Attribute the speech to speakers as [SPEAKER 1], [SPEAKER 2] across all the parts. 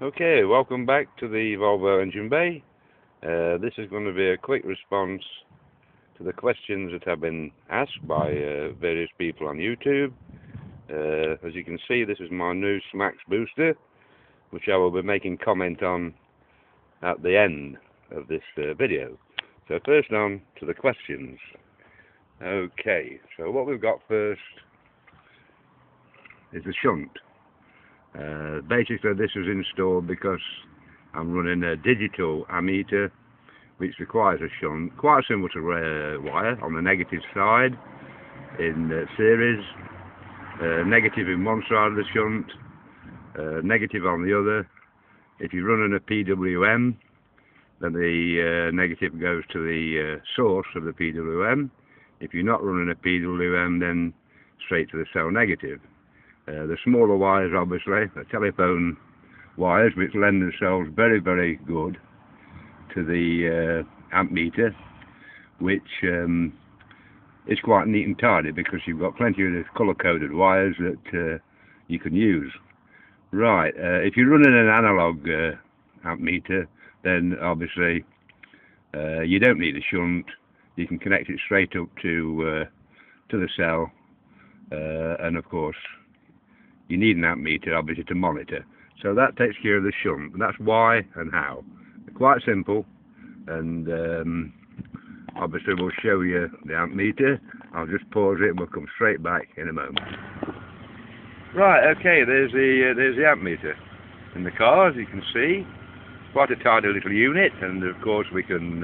[SPEAKER 1] Okay, welcome back to the Volvo engine bay. This is going to be a quick response to the questions that have been asked by various people on YouTube. As you can see, this is my new Smax booster, which I will be making comment on at the end of this video. So first on to the questions. Okay, so what we've got first is the shunt. Basically this was installed because I'm running a digital ammeter which requires a shunt, quite similar to wire on the negative side in series, negative in one side of the shunt, negative on the other. If you're running a PWM, then the negative goes to the source of the PWM. If you're not running a PWM, then straight to the cell negative. The smaller wires, obviously, the telephone wires, which lend themselves very, very good to the amp meter, which is quite neat and tidy because you've got plenty of colour-coded wires that you can use. Right, if you're running an analog amp meter, then obviously you don't need a shunt. You can connect it straight up to the cell, and of course you need an amp meter obviously to monitor. So that takes care of the shunt. That's why and how. Quite simple, and obviously we'll show you the amp meter. I'll just pause it and we'll come straight back in a moment. Right, okay, there's the amp meter in the car, as you can see. Quite a tidy little unit, and of course we can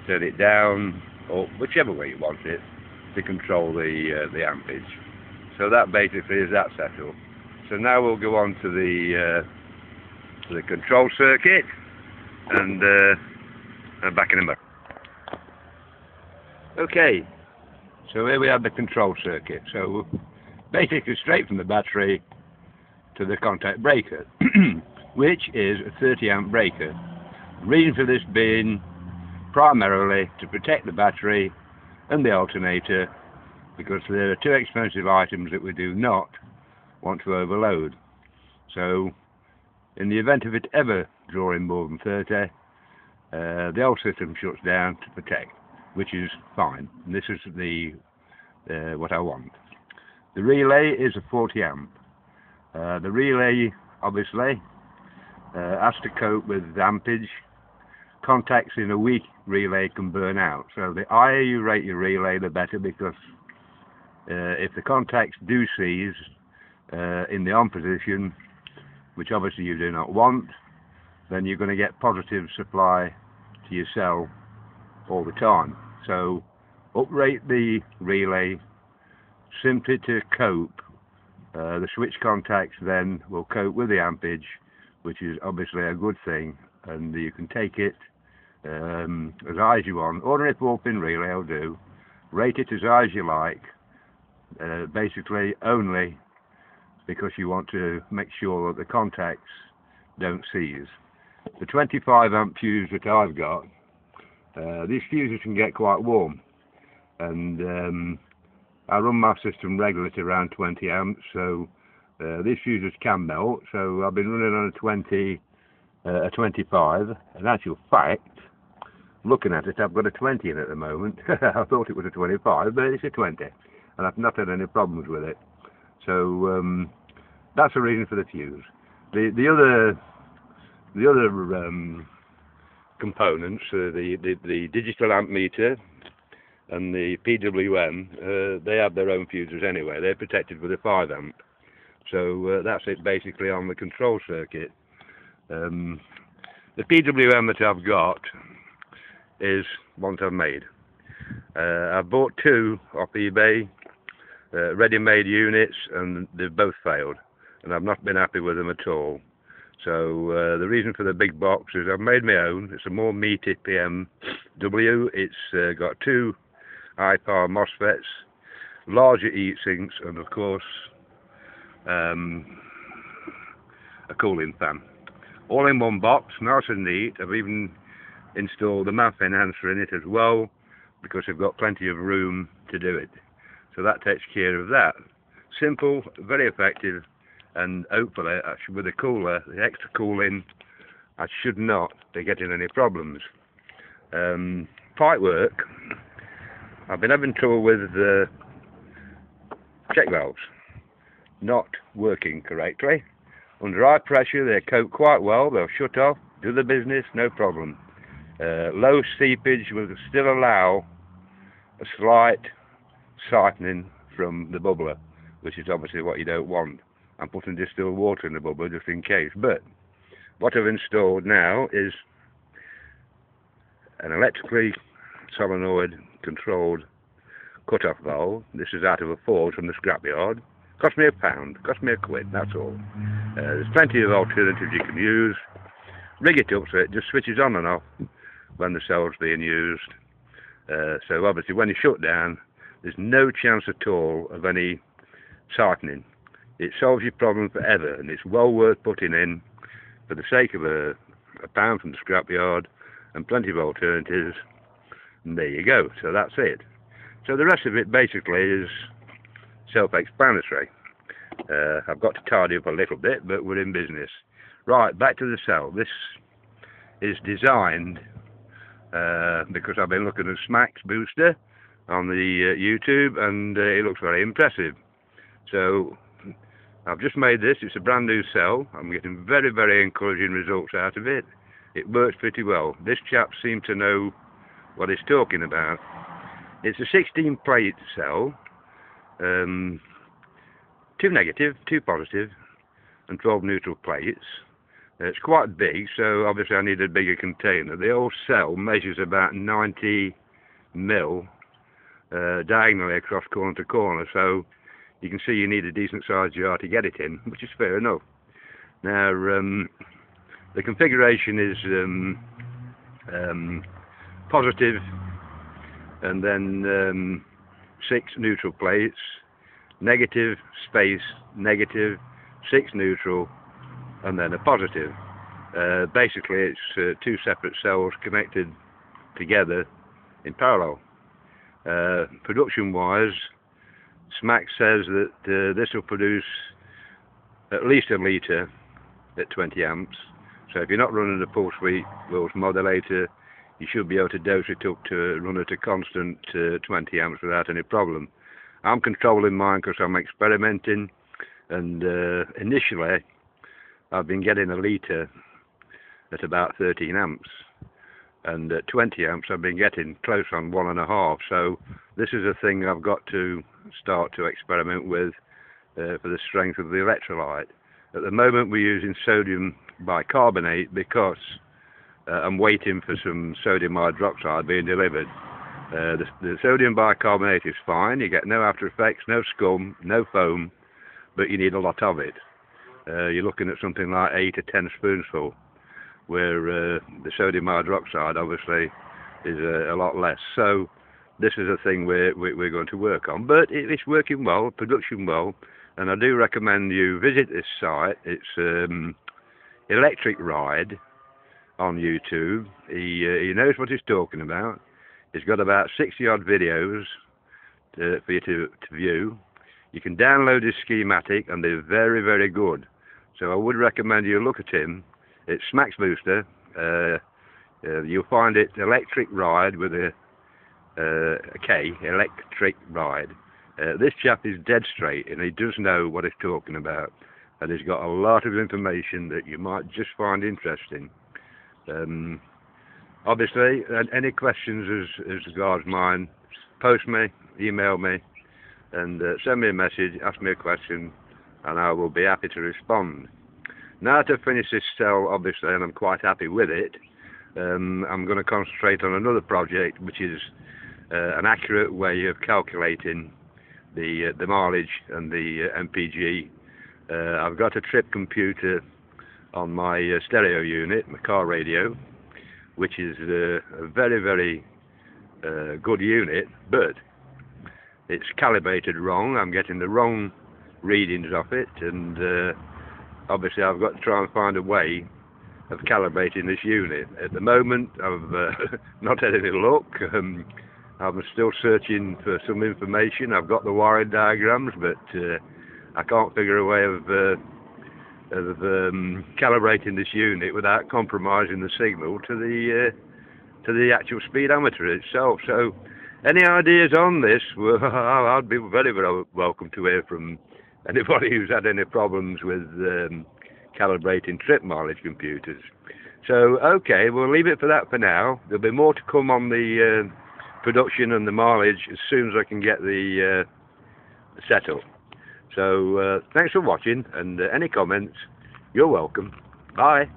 [SPEAKER 1] turn it down or whichever way you want it to control the ampage. So that basically is that setup. So now we'll go on to the control circuit, and back in a moment. Okay, so here we have the control circuit. So basically straight from the battery to the contact breaker, which is a 30 amp breaker. The reason for this being primarily to protect the battery and the alternator, because there are two expensive items that we do not want to overload. So in the event of it ever drawing more than 30, the whole system shuts down to protect, which is fine. And this is the what I want. The relay is a 40 amp. The relay obviously has to cope with ampage. Contacts in a weak relay can burn out. So the higher you rate your relay, the better, because if the contacts do seize in the on position, which obviously you do not want, then you're going to get positive supply to your cell all the time. So uprate the relay simply to cope. The switch contacts then will cope with the ampage, which is obviously a good thing, and you can take it as high as you want. Ordinary 4-pin relay will do. Rate it as high as you like, basically only because you want to make sure that the contacts don't seize. The 25 amp fuse that I've got, these fuses can get quite warm, and I run my system regularly to around 20 amps, so these fuses can melt. So I've been running on a 25. In actual fact, looking at it, I've got a 20 in at the moment. I thought it was a 25, but it's a 20, and I've not had any problems with it. So that's the reason for the fuse. The other components, the digital amp meter and the PWM, they have their own fuses anyway. They're protected with a 5 amp. So that's it basically on the control circuit. The PWM that I've got is one I've made. I've bought two off eBay, ready-made units, and they've both failed, and I've not been happy with them at all. So the reason for the big box is I've made my own. It's a more meaty PMW. It's got two high power MOSFETs, larger heat sinks, and of course a cooling fan. All in one box, nice and neat. I've even installed the Hho.Answer in it as well, because I've got plenty of room to do it. So that takes care of that. Simple, very effective, and hopefully with the cooler, the extra cooling, I should not be getting any problems. Pipe work, I've been having trouble with the check valves not working correctly. Under high pressure they cope quite well, they'll shut off, do the business, no problem. Low seepage will still allow a slight siphoning from the bubbler, which is obviously what you don't want. I'm putting distilled water in the bubbler just in case. But what I've installed now is an electrically solenoid controlled cut-off valve. This is out of a Ford from the scrapyard. Cost me £1, cost me £1, that's all. There's plenty of alternatives you can use. Rig it up so it just switches on and off when the cell's being used. So obviously when you shut down, there's no chance at all of any siphoning. It solves your problem forever, and it's well worth putting in for the sake of £1 from the scrapyard and plenty of alternatives. And there you go, so that's it. So the rest of it basically is self-explanatory. I've got to tidy up a little bit, but we're in business. Right, back to the cell. This is designed because I've been looking at Smack's booster on the YouTube, and it looks very impressive. So I've just made this. It's a brand new cell. I'm getting very, very encouraging results out of it. It works pretty well. This chap seems to know what he's talking about. It's a 16 plate cell, 2 negative, 2 positive, and 12 neutral plates. It's quite big, so obviously I need a bigger container. The whole cell measures about 90 mil diagonally across corner to corner, so you can see you need a decent sized jar to get it in, which is fair enough. Now the configuration is positive, and then 6 neutral plates, negative, space, negative, 6 neutral, and then a positive. Basically it's 2 separate cells connected together in parallel. Production wise, Smack says that this will produce at least 1 litre at 20 amps. So if you're not running a pulse width modulator, you should be able to dose it up to run at a constant 20 amps without any problem. I'm controlling mine because I'm experimenting, and initially I've been getting 1 litre at about 13 amps, and at 20 amps I've been getting close on 1.5. So this is a thing I've got to start to experiment with for the strength of the electrolyte. At the moment we're using sodium bicarbonate because I'm waiting for some sodium hydroxide being delivered. The sodium bicarbonate is fine, you get no after effects, no scum, no foam, but you need a lot of it. You're looking at something like 8 or 10 spoonsful, where the sodium hydroxide obviously is a lot less. So this is a thing we're going to work on, but it's working well, production well, and I do recommend you visit this site. It's Electric Ride on YouTube. He knows what he's talking about. He's got about 60 odd videos for you to view. You can download his schematic and they're very, very good. So I would recommend you look at him. It's Smack's Booster. You'll find it Electric Ride with a K, Electric Ride. This chap is dead straight and he does know what he's talking about. And he's got a lot of information that you might just find interesting. Obviously, any questions as regards mine, post me, email me, and send me a message, ask me a question, and I will be happy to respond. Now to finish this cell, obviously, and I'm quite happy with it, I'm going to concentrate on another project, which is an accurate way of calculating the mileage and the MPG. I've got a trip computer on my stereo unit, my car radio, which is a very, very good unit, but it's calibrated wrong. I'm getting the wrong readings off it, and obviously I've got to try and find a way of calibrating this unit. At the moment I've not had any luck. I'm still searching for some information. I've got the wiring diagrams, but I can't figure a way of calibrating this unit without compromising the signal to the actual speedometer itself. So any ideas on this? Well, I'd be very, very welcome to hear from anybody who's had any problems with calibrating trip mileage computers. So okay, we'll leave it for that for now. There'll be more to come on the production and the mileage as soon as I can get the setup. So thanks for watching, and any comments, you're welcome. Bye.